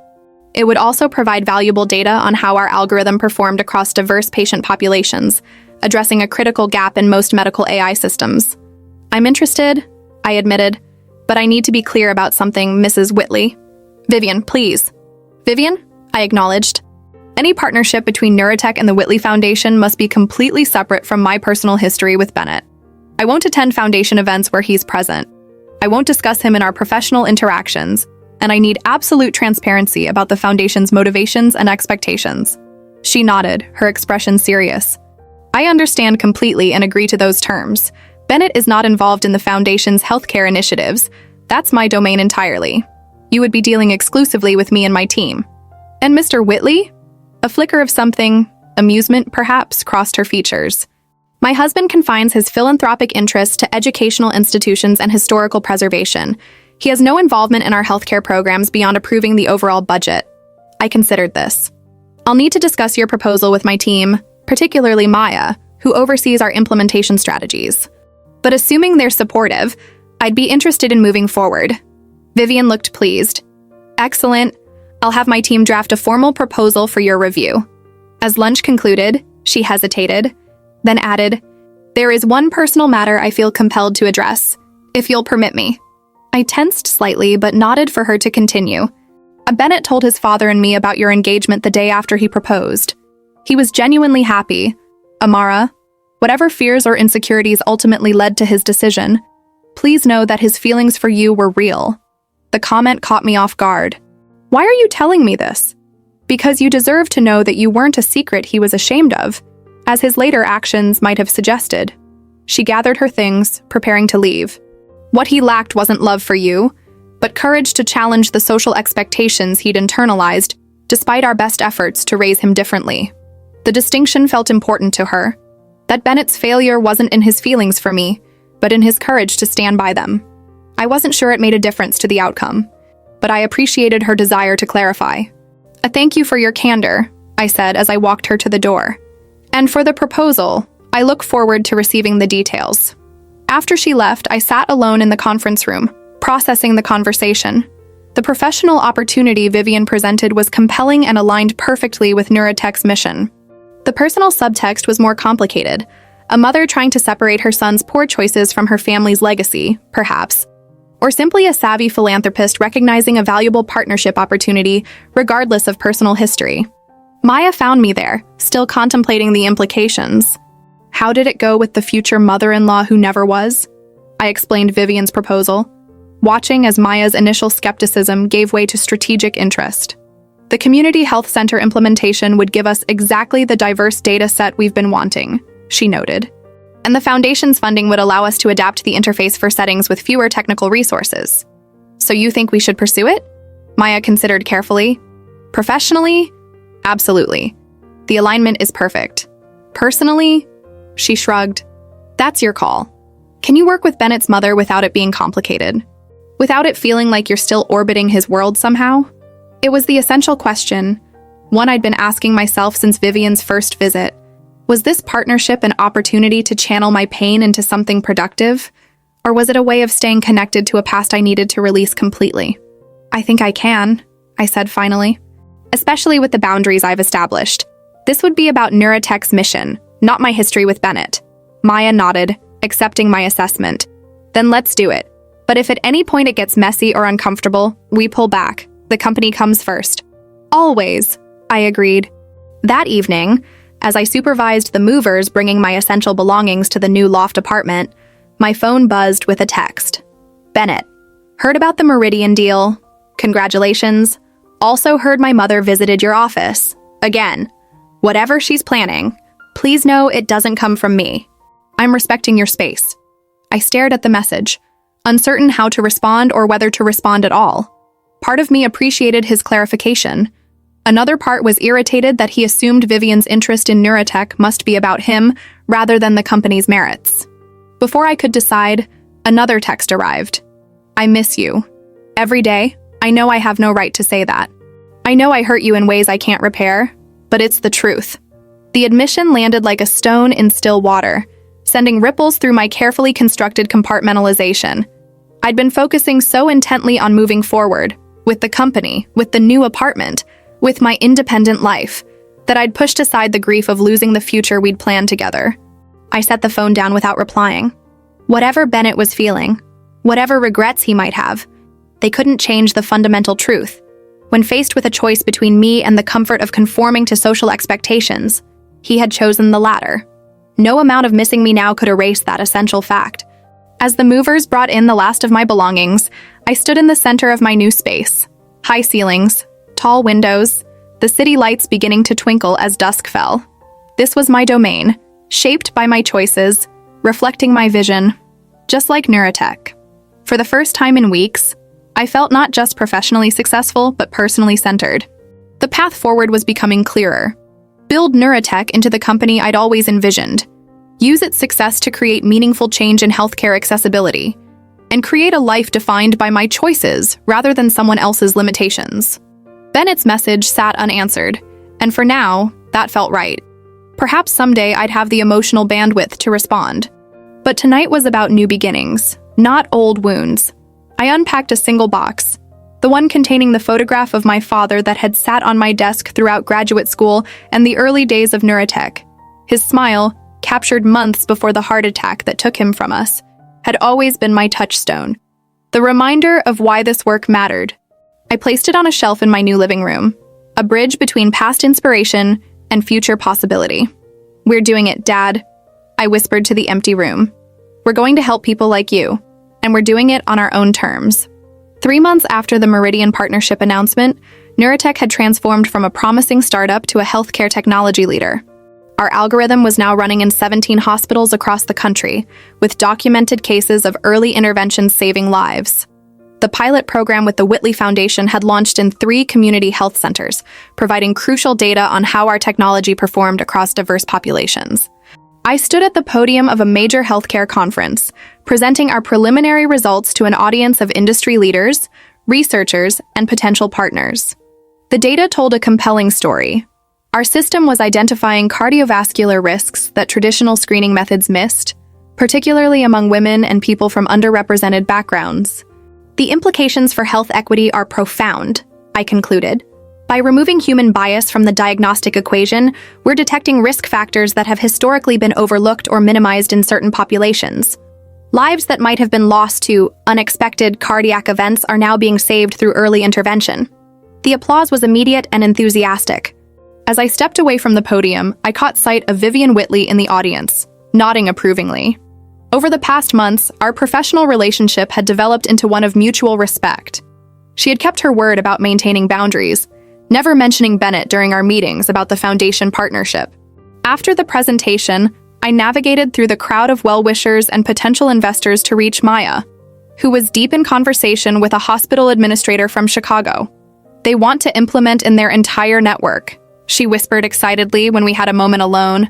It would also provide valuable data on how our algorithm performed across diverse patient populations, addressing a critical gap in most medical AI systems. I'm interested, I admitted, but I need to be clear about something, Mrs. Whitley. Vivian, please. Vivian? I acknowledged. Any partnership between Neurotech and the Whitley Foundation must be completely separate from my personal history with Bennett. I won't attend Foundation events where he's present. I won't discuss him in our professional interactions, and I need absolute transparency about the Foundation's motivations and expectations. She nodded, her expression serious. I understand completely and agree to those terms. Bennett is not involved in the Foundation's healthcare initiatives. That's my domain entirely. You would be dealing exclusively with me and my team. And Mr. Whitley? A flicker of something, amusement perhaps, crossed her features. My husband confines his philanthropic interests to educational institutions and historical preservation. He has no involvement in our healthcare programs beyond approving the overall budget. I considered this. I'll need to discuss your proposal with my team, particularly Maya, who oversees our implementation strategies. But assuming they're supportive, I'd be interested in moving forward. Vivian looked pleased. Excellent. I'll have my team draft a formal proposal for your review. As lunch concluded, she hesitated, then added, There is one personal matter I feel compelled to address, if you'll permit me. I tensed slightly but nodded for her to continue. Bennett told his father and me about your engagement the day after he proposed. He was genuinely happy. Amara, whatever fears or insecurities ultimately led to his decision, please know that his feelings for you were real. The comment caught me off guard. Why are you telling me this? Because you deserve to know that you weren't a secret he was ashamed of, as his later actions might have suggested. She gathered her things, preparing to leave. What he lacked wasn't love for you, but courage to challenge the social expectations he'd internalized, despite our best efforts to raise him differently. The distinction felt important to her, that Bennett's failure wasn't in his feelings for me, but in his courage to stand by them. I wasn't sure it made a difference to the outcome, but I appreciated her desire to clarify. A thank you for your candor, I said as I walked her to the door. And for the proposal, I look forward to receiving the details. After she left, I sat alone in the conference room, processing the conversation. The professional opportunity Vivian presented was compelling and aligned perfectly with Neurotech's mission. The personal subtext was more complicated, a mother trying to separate her son's poor choices from her family's legacy, perhaps, or simply a savvy philanthropist recognizing a valuable partnership opportunity regardless of personal history. Maya found me there, still contemplating the implications. How did it go with the future mother-in-law who never was? I explained Vivian's proposal, watching as Maya's initial skepticism gave way to strategic interest. The community health center implementation would give us exactly the diverse data set we've been wanting, she noted. And the foundation's funding would allow us to adapt the interface for settings with fewer technical resources. So you think we should pursue it? Maya considered carefully. Professionally? Absolutely. The alignment is perfect. Personally? She shrugged. That's your call. Can you work with Bennett's mother without it being complicated? Without it feeling like you're still orbiting his world somehow? It was the essential question, one I'd been asking myself since Vivian's first visit. Was this partnership an opportunity to channel my pain into something productive? Or was it a way of staying connected to a past I needed to release completely? I think I can, I said finally. Especially with the boundaries I've established. This would be about Neurotech's mission, not my history with Bennett. Maya nodded, accepting my assessment. Then let's do it. But if at any point it gets messy or uncomfortable, we pull back. The company comes first. Always, I agreed. That evening, as I supervised the movers bringing my essential belongings to the new loft apartment, my phone buzzed with a text. Bennett, heard about the Meridian deal? Congratulations. Also heard my mother visited your office. Again, whatever she's planning, please know it doesn't come from me. I'm respecting your space. I stared at the message, uncertain how to respond or whether to respond at all. Part of me appreciated his clarification. Another part was irritated that he assumed Vivian's interest in neurotech must be about him rather than the company's merits. Before I could decide, another text arrived. I miss you. Every day, I know I have no right to say that. I know I hurt you in ways I can't repair, but it's the truth. The admission landed like a stone in still water, sending ripples through my carefully constructed compartmentalization. I'd been focusing so intently on moving forward, with the company, with the new apartment, with my independent life, that I'd pushed aside the grief of losing the future we'd planned together. I set the phone down without replying. Whatever Bennett was feeling, whatever regrets he might have, they couldn't change the fundamental truth. When faced with a choice between me and the comfort of conforming to social expectations, he had chosen the latter. No amount of missing me now could erase that essential fact. As the movers brought in the last of my belongings, I stood in the center of my new space. High ceilings, tall windows, the city lights beginning to twinkle as dusk fell. This was my domain, shaped by my choices, reflecting my vision, just like neurotech. For the first time in weeks, I felt not just professionally successful, but personally centered. The path forward was becoming clearer. Build neurotech into the company I'd always envisioned. Use its success to create meaningful change in healthcare accessibility, and create a life defined by my choices rather than someone else's limitations. Bennett's message sat unanswered, and for now, that felt right. Perhaps someday I'd have the emotional bandwidth to respond. But tonight was about new beginnings, not old wounds. I unpacked a single box, the one containing the photograph of my father that had sat on my desk throughout graduate school and the early days of neurotech. His smile, captured months before the heart attack that took him from us, had always been my touchstone, the reminder of why this work mattered. I placed it on a shelf in my new living room, a bridge between past inspiration and future possibility. "We're doing it, Dad," I whispered to the empty room. "We're going to help people like you, and we're doing it on our own terms." 3 months after the Meridian partnership announcement, neurotech had transformed from a promising startup to a healthcare technology leader. Our algorithm was now running in 17 hospitals across the country, with documented cases of early intervention saving lives. The pilot program with the Whitney Foundation had launched in 3 community health centers, providing crucial data on how our technology performed across diverse populations. I stood at the podium of a major healthcare conference, presenting our preliminary results to an audience of industry leaders, researchers, and potential partners. The data told a compelling story. Our system was identifying cardiovascular risks that traditional screening methods missed, particularly among women and people from underrepresented backgrounds. The implications for health equity are profound, I concluded. By removing human bias from the diagnostic equation, we're detecting risk factors that have historically been overlooked or minimized in certain populations. Lives that might have been lost to unexpected cardiac events are now being saved through early intervention. The applause was immediate and enthusiastic. As I stepped away from the podium, I caught sight of Vivian Whitley in the audience, nodding approvingly. Over the past months, our professional relationship had developed into one of mutual respect. She had kept her word about maintaining boundaries, never mentioning Bennett during our meetings about the foundation partnership. After the presentation, I navigated through the crowd of well-wishers and potential investors to reach Maya, who was deep in conversation with a hospital administrator from Chicago. "They want to implement in their entire network," she whispered excitedly when we had a moment alone.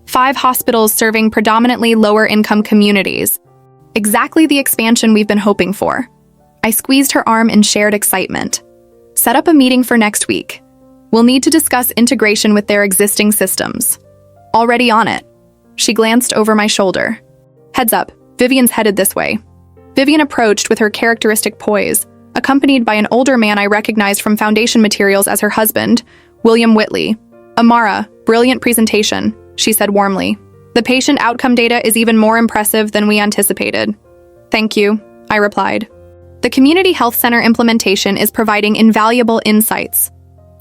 5 hospitals serving predominantly lower-income communities. Exactly the expansion we've been hoping for. I squeezed her arm in shared excitement. "Set up a meeting for next week. We'll need to discuss integration with their existing systems." "Already on it." She glanced over my shoulder. "Heads up, Vivian's headed this way." Vivian approached with her characteristic poise, accompanied by an older man I recognized from foundation materials as her husband, William Whitley. "Amara, brilliant presentation," she said warmly. "The patient outcome data is even more impressive than we anticipated." "Thank you," I replied. "The community health center implementation is providing invaluable insights."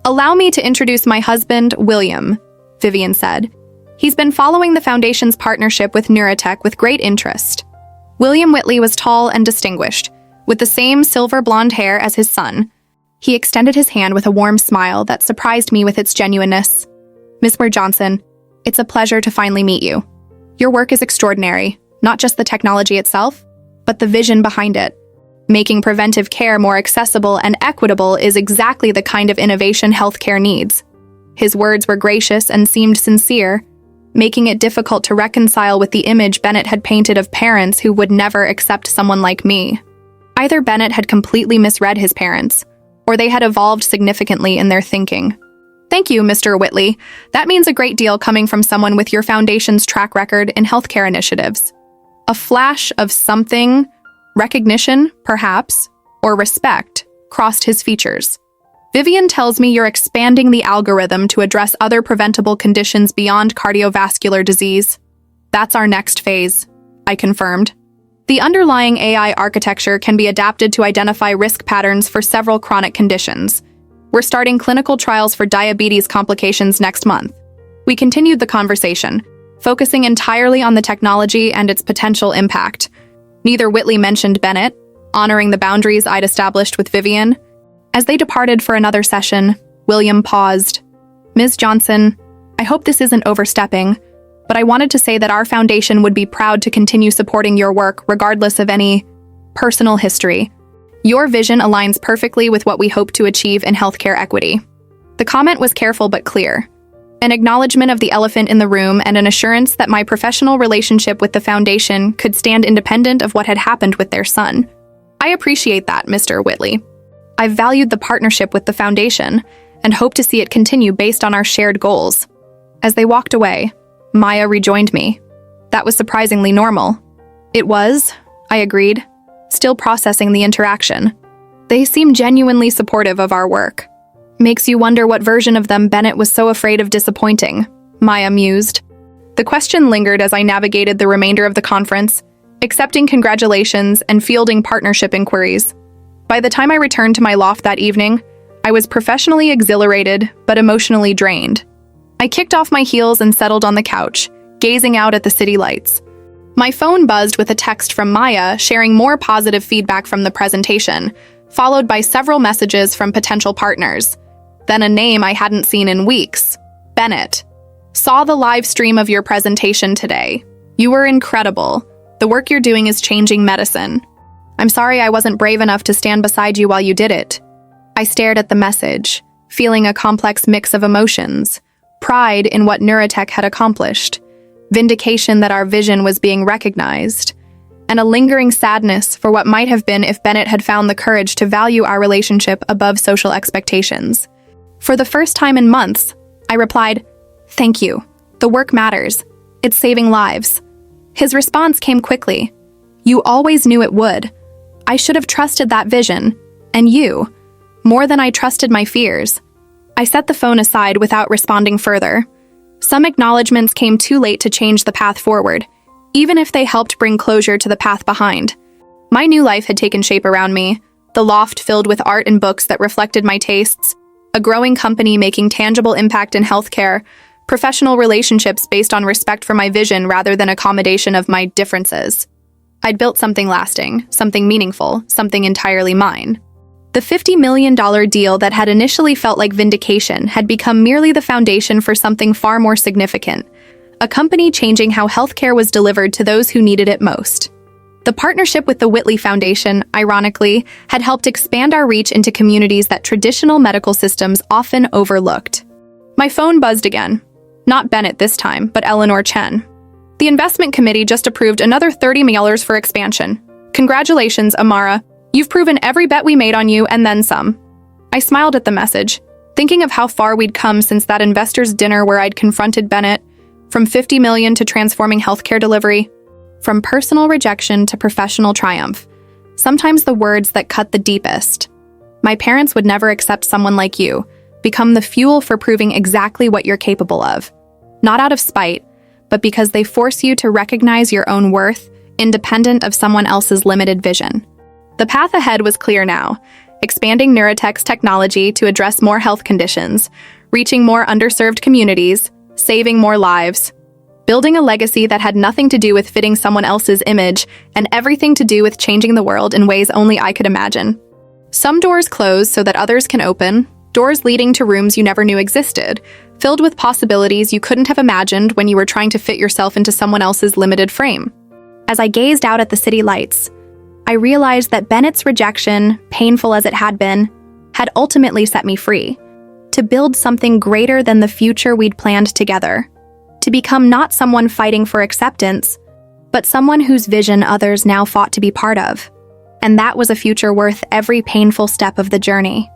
"Allow me to introduce my husband, William," Vivian said. "He's been following the Foundation's partnership with neurotech with great interest." William Whitley was tall and distinguished, with the same silver blonde hair as his son. He extended his hand with a warm smile that surprised me with its genuineness. "Miss Ware Johnson, it's a pleasure to finally meet you. Your work is extraordinary, not just the technology itself, but the vision behind it. Making preventive care more accessible and equitable is exactly the kind of innovation healthcare needs. His words were gracious and seemed sincere, making it difficult to reconcile with the image Bennett had painted of parents who would never accept someone like me. Either Bennett had completely misread his parents, or they had evolved significantly in their thinking. Thank you, Mr. Whitley. That means a great deal coming from someone with your foundation's track record in healthcare initiatives. A flash of something, recognition, perhaps, or respect, crossed his features. Vivian tells me you're expanding the algorithm to address other preventable conditions beyond cardiovascular disease. That's our next phase, I confirmed. The underlying AI architecture can be adapted to identify risk patterns for several chronic conditions. We're starting clinical trials for diabetes complications next month. We continued the conversation, focusing entirely on the technology and its potential impact. Neither Whitley mentioned Bennett, honoring the boundaries I'd established with Vivian. As they departed for another session, William paused. Ms. Johnson, I hope this isn't overstepping, but I wanted to say that our foundation would be proud to continue supporting your work regardless of any personal history. Your vision aligns perfectly with what we hope to achieve in healthcare equity. The comment was careful but clear, an acknowledgement of the elephant in the room and an assurance that my professional relationship with the foundation could stand independent of what had happened with their son. I appreciate that, Mr. Whitley. I've valued the partnership with the foundation and hope to see it continue based on our shared goals. As they walked away, Maya rejoined me. That was surprisingly normal. It was, I agreed, still processing the interaction. They seem genuinely supportive of our work. Makes you wonder what version of them Bennett was so afraid of disappointing, Maya mused. The question lingered as I navigated the remainder of the conference, accepting congratulations and fielding partnership inquiries. By the time I returned to my loft that evening, I was professionally exhilarated but emotionally drained. I kicked off my heels and settled on the couch, gazing out at the city lights. My phone buzzed with a text from Maya sharing more positive feedback from the presentation, followed by several messages from potential partners. Then a name I hadn't seen in weeks, Bennett. Saw the live stream of your presentation today. You were incredible. The work you're doing is changing medicine. I'm sorry I wasn't brave enough to stand beside you while you did it. I stared at the message, feeling a complex mix of emotions. Pride in what Neurotech had accomplished, vindication that our vision was being recognized, and a lingering sadness for what might have been if Bennett had found the courage to value our relationship above social expectations. For the first time in months, I replied, "Thank you. The work matters. It's saving lives." His response came quickly. "You always knew it would. I should have trusted that vision, and you, more than I trusted my fears." I set the phone aside without responding further. Some acknowledgments came too late to change the path forward, even if they helped bring closure to the path behind. My new life had taken shape around me, the loft filled with art and books that reflected my tastes, a growing company making tangible impact in healthcare, professional relationships based on respect for my vision rather than accommodation of my differences. I'd built something lasting, something meaningful, something entirely mine. The $50 million deal that had initially felt like vindication had become merely the foundation for something far more significant, a company changing how healthcare was delivered to those who needed it most. The partnership with the Whitley Foundation, ironically, had helped expand our reach into communities that traditional medical systems often overlooked. My phone buzzed again. Not Bennett this time, but Eleanor Chen. The investment committee just approved another $30 million for expansion. Congratulations, Amara. You've proven every bet we made on you and then some. I smiled at the message, thinking of how far we'd come since that investors' dinner where I'd confronted Bennett, from $50 million to transforming healthcare delivery, from personal rejection to professional triumph. Sometimes the words that cut the deepest. My parents would never accept someone like you, become the fuel for proving exactly what you're capable of. Not out of spite, but because they force you to recognize your own worth, independent of someone else's limited vision. The path ahead was clear now, expanding Neurotech's technology to address more health conditions, reaching more underserved communities, saving more lives, building a legacy that had nothing to do with fitting someone else's image and everything to do with changing the world in ways only I could imagine. Some doors close so that others can open, doors leading to rooms you never knew existed, filled with possibilities you couldn't have imagined when you were trying to fit yourself into someone else's limited frame. As I gazed out at the city lights, I realized that Bennett's rejection, painful as it had ultimately set me free, to build something greater than the future we'd planned together, to become not someone fighting for acceptance, but someone whose vision others now fought to be part of. And that was a future worth every painful step of the journey.